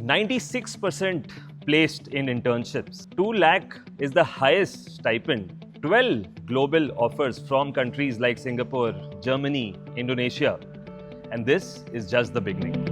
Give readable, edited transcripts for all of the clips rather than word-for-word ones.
96% placed in internships. 2 lakh is the highest stipend. 12 global offers from countries like Singapore, Germany, Indonesia. And this is just the beginning.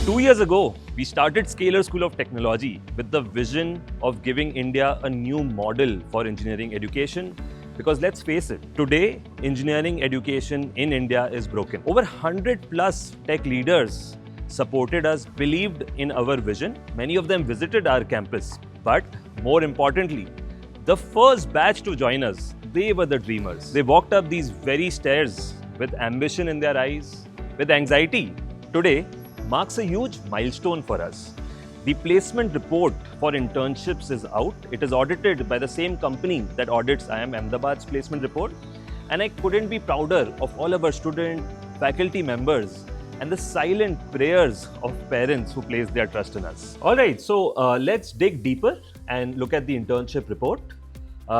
2 years ago, we started Scalar School of Technology with the vision of giving India a new model for engineering education. Because let's face it, today, engineering education in India is broken. Over 100 plus tech leaders supported us, believed in our vision. Many of them visited our campus. But more importantly, the first batch to join us, they were the dreamers. They walked up these very stairs with ambition in their eyes, with anxiety. Today marks a huge milestone for us. The placement report for internships is out. It is audited by the same company that audits IIM Ahmedabad's placement report. And I couldn't be prouder of all of our student, faculty members, and the silent prayers of parents who place their trust in us. All right, so let's dig deeper and look at the internship report.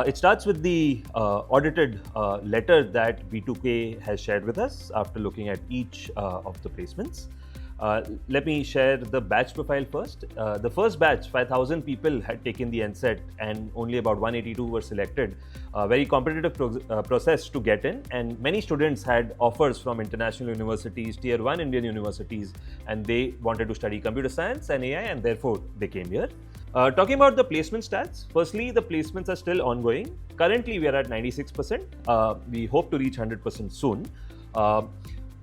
It starts with the audited letter that B2K has shared with us after looking at each of the placements. Let me share the batch profile first. The first batch, 5,000 people had taken the NSET and only about 182 were selected. A very competitive process to get in, and many students had offers from international universities, tier 1 Indian universities, and they wanted to study computer science and AI, and therefore they came here. Talking about the placement stats, firstly, the placements are still ongoing. Currently, we are at 96%. We hope to reach 100% soon.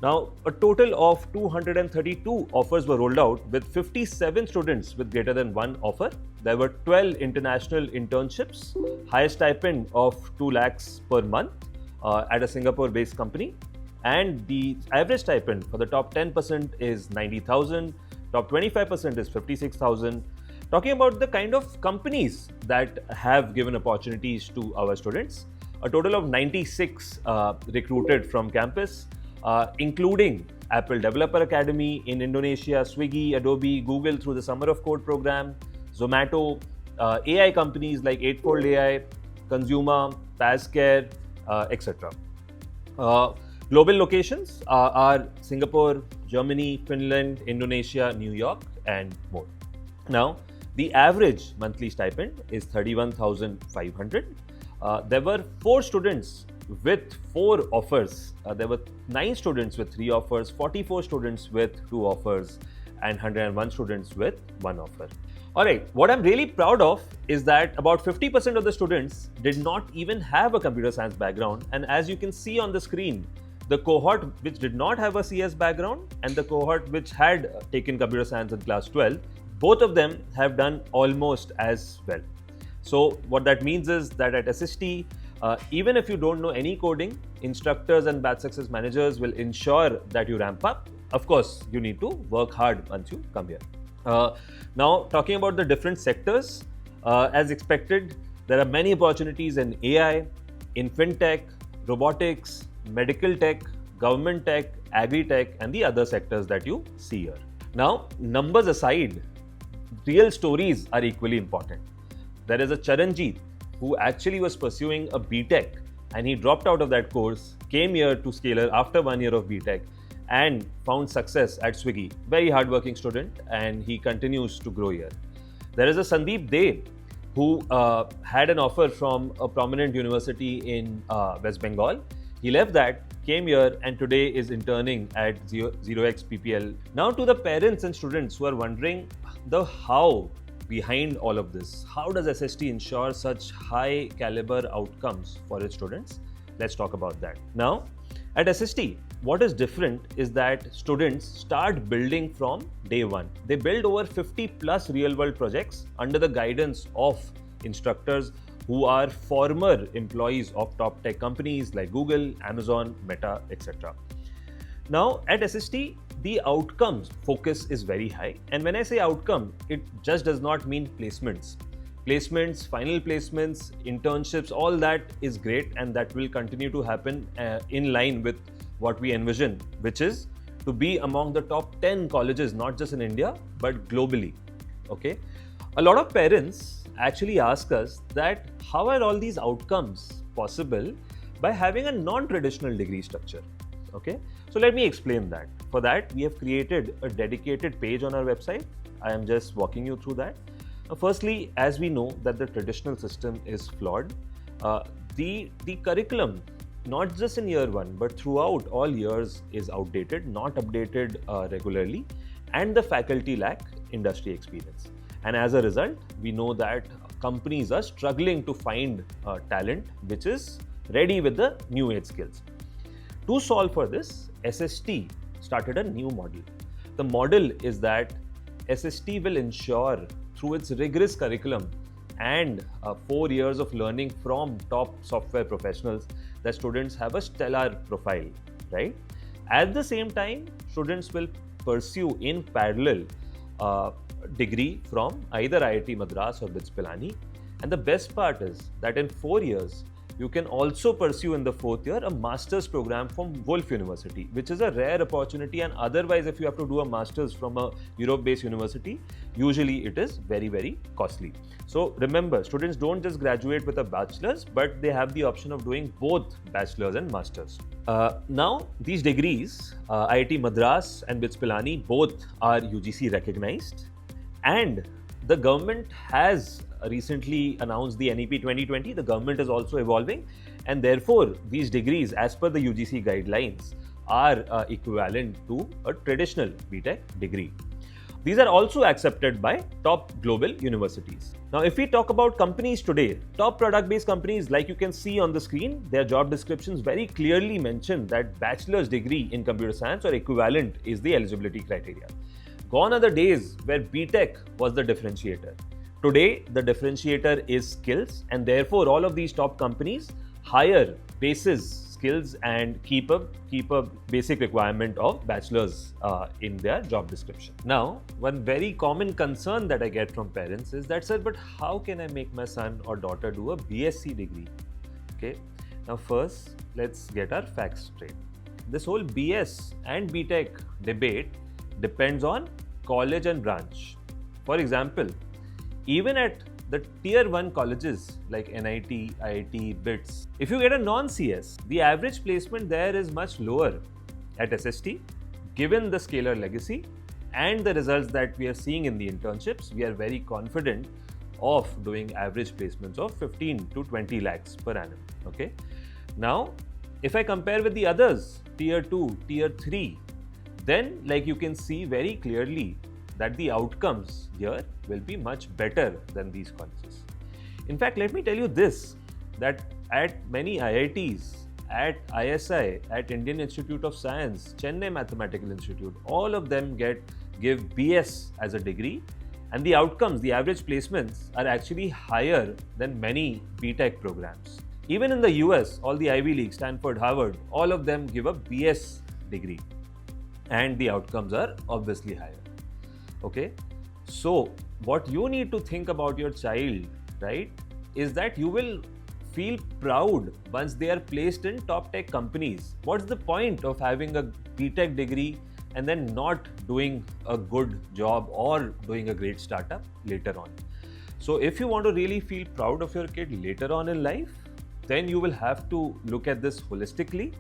Now, a total of 232 offers were rolled out with 57 students with greater than one offer. There were 12 international internships, highest stipend of 2 lakhs per month at a Singapore-based company. And the average stipend for the top 10% is 90,000, top 25% is 56,000. Talking about the kind of companies that have given opportunities to our students, a total of 96 recruited from campus. Including Apple Developer Academy in Indonesia, Swiggy, Adobe, Google through the Summer of Code program, Zomato, AI companies like Eightfold AI, Consumer, Pascare, etc. Global locations are Singapore, Germany, Finland, Indonesia, New York, and more. Now, the average monthly stipend is 31,500. There were 4 students with 4 offers. There were 9 students with 3 offers, 44 students with 2 offers, and 101 students with 1 offer. Alright, what I'm really proud of is that about 50% of the students did not even have a computer science background, and as you can see on the screen, the cohort which did not have a CS background and the cohort which had taken computer science in class 12, both of them have done almost as well. So what that means is that at SST, even if you don't know any coding, instructors and batch success managers will ensure that you ramp up. Of course, you need to work hard once you come here. Now, talking about the different sectors, as expected, there are many opportunities in AI, in fintech, robotics, medical tech, government tech, agri-tech, and the other sectors that you see here. Now, numbers aside, real stories are equally important. There is a Charanjit who actually was pursuing a BTech, and he dropped out of that course, came here to Scalar after 1 year of BTech, and found success at Swiggy. Very hardworking student, and he continues to grow here. There is a Sandeep De who had an offer from a prominent university in West Bengal. He left that, came here, and today is interning at 0x PPL. Now to the parents and students who are wondering the how behind all of this. How does SST ensure such high caliber outcomes for its students? Let's talk about that. Now, at SST, what is different is that students start building from day one. They build over 50 plus real world projects under the guidance of instructors who are former employees of top tech companies like Google, Amazon, Meta, etc. Now, at SST, the outcomes focus is very high. And when I say outcome, it just does not mean placements. Placements, final placements, internships, all that is great, and that will continue to happen in line with what we envision, which is to be among the top 10 colleges, not just in India, but globally. Okay. A lot of parents actually ask us that how are all these outcomes possible by having a non-traditional degree structure? Okay, so let me explain that. For that, we have created a dedicated page on our website. I am just walking you through that. Firstly, as we know that the traditional system is flawed, the curriculum, not just in year one, but throughout all years is outdated, not updated regularly, and the faculty lack industry experience. And as a result, we know that companies are struggling to find talent which is ready with the new age skills. To solve for this, SST started a new model. The model is that SST will ensure through its rigorous curriculum and 4 years of learning from top software professionals that students have a stellar profile, right? At the same time, students will pursue in parallel degree from either IIT Madras or BITS Pilani. And the best part is that in 4 years, you can also pursue in the 4th year a master's program from Wolf University, which is a rare opportunity, and otherwise if you have to do a master's from a Europe-based university, usually it is very, very costly. So remember, students don't just graduate with a bachelor's, but they have the option of doing both bachelor's and master's. Now, these degrees, IIT Madras and BITS Pilani, both are UGC recognized, and the government has recently announced the NEP 2020. The government is also evolving, and therefore these degrees, as per the UGC guidelines, are equivalent to a traditional BTech degree. These are also accepted by top global universities. Now, if we talk about companies today, top product-based companies, like you can see on the screen, their job descriptions very clearly mention that bachelor's degree in computer science or equivalent is the eligibility criteria. Gone are the days where BTech was the differentiator. Today, the differentiator is skills, and therefore all of these top companies hire basis skills and keep a basic requirement of bachelor's in their job description. Now, one very common concern that I get from parents is that, sir, but how can I make my son or daughter do a BSc degree? Okay. Now, first, let's get our facts straight. This whole BS and BTech debate depends on college and branch. For example, even at the tier 1 colleges like NIT, IIT, BITS, if you get a non-CS, the average placement there is much lower at SST. Given the scalar legacy and the results that we are seeing in the internships, we are very confident of doing average placements of 15 to 20 lakhs per annum. Okay. Now, if I compare with the others, tier 2, tier 3, then like you can see very clearly that the outcomes here will be much better than these colleges. In fact, let me tell you this, that at many IITs, at ISI, at Indian Institute of Science, Chennai Mathematical Institute, all of them give BS as a degree, and the outcomes, the average placements are actually higher than many BTech programs. Even in the US, all the Ivy League, Stanford, Harvard, all of them give a BS degree, and the outcomes are obviously higher. Okay, so what you need to think about your child, right, is that you will feel proud once they are placed in top tech companies. What's the point of having a BTech degree and then not doing a good job or doing a great startup later on? So if you want to really feel proud of your kid later on in life, then you will have to look at this holistically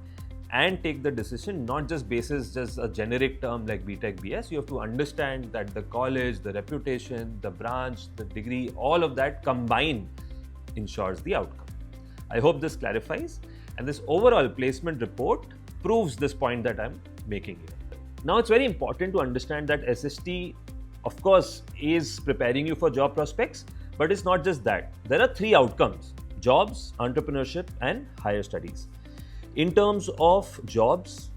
and take the decision, not just basis just a generic term like BTech BS. You have to understand that the college, the reputation, the branch, the degree, all of that combined ensures the outcome. I hope this clarifies, and this overall placement report proves this point that I'm making here. Now, it's very important to understand that SST, of course, is preparing you for job prospects, but it's not just that. There are 3 outcomes: jobs, entrepreneurship, and higher studies. In terms of jobs,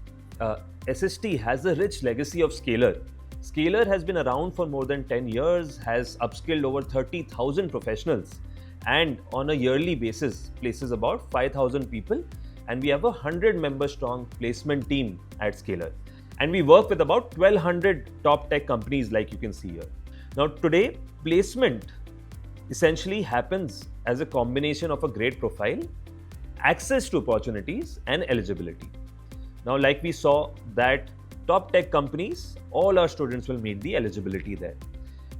SST has a rich legacy of Scalar. Scalar has been around for more than 10 years, has upskilled over 30,000 professionals, and on a yearly basis places about 5,000 people, and we have a 100-member strong placement team at Scalar. And we work with about 1,200 top tech companies like you can see here. Now today, placement essentially happens as a combination of a great profile, access to opportunities, and eligibility. Now, like we saw that top tech companies, all our students will meet the eligibility there.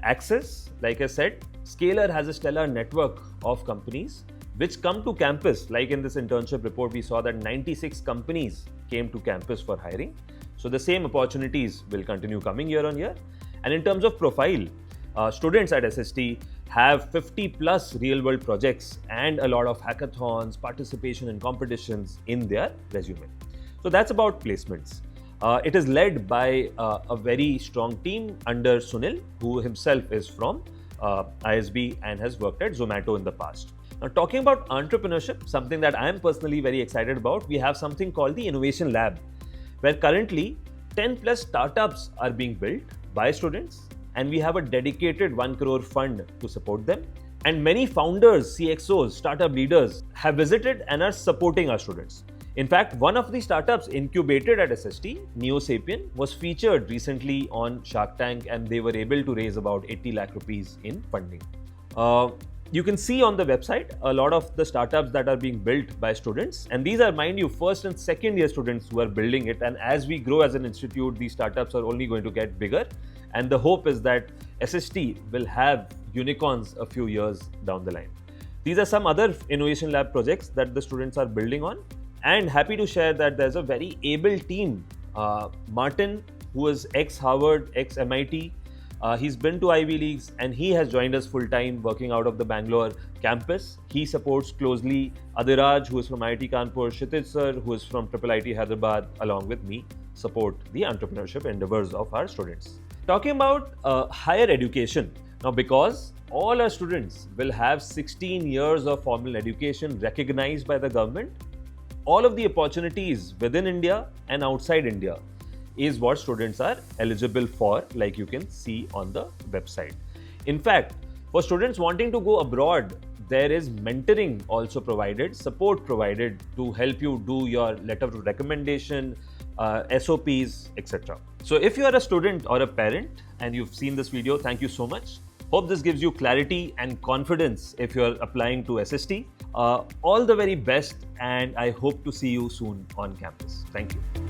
Access, like I said, Scalar has a stellar network of companies which come to campus. Like in this internship report, we saw that 96 companies came to campus for hiring. So the same opportunities will continue coming year on year. And in terms of profile, students at SST have 50 plus real world projects and a lot of hackathons, participation in competitions in their resume. So that's about placements. It is led by a very strong team under Sunil, who himself is from ISB and has worked at Zomato in the past. Now, talking about entrepreneurship, something that I am personally very excited about, we have something called the Innovation Lab, where currently 10 plus startups are being built by students, and we have a dedicated 1 crore fund to support them. And many founders, CXOs, startup leaders have visited and are supporting our students. In fact, one of the startups incubated at SST, NeoSapien, was featured recently on Shark Tank, and they were able to raise about 80 lakh rupees in funding. You can see on the website a lot of the startups that are being built by students, and these are, mind you, first and second year students who are building it. And as we grow as an institute, these startups are only going to get bigger, and the hope is that SST will have unicorns a few years down the line. These are some other Innovation Lab projects that the students are building on, and happy to share that there's a very able team. Martin, who is ex-Harvard, ex-MIT, he's been to Ivy Leagues and he has joined us full-time working out of the Bangalore campus. He supports closely Adiraj, who is from IIT Kanpur, Kshitij sir, who is from IIIT Hyderabad, along with me, support the entrepreneurship endeavors of our students. Talking about higher education, now because all our students will have 16 years of formal education recognized by the government, all of the opportunities within India and outside India is what students are eligible for, like you can see on the website. In fact, for students wanting to go abroad, there is mentoring also provided, support provided to help you do your letter of recommendation, SOPs, etc. So if you are a student or a parent and you've seen this video, thank you so much. Hope this gives you clarity and confidence if you're applying to SST. All the very best, and I hope to see you soon on campus. Thank you.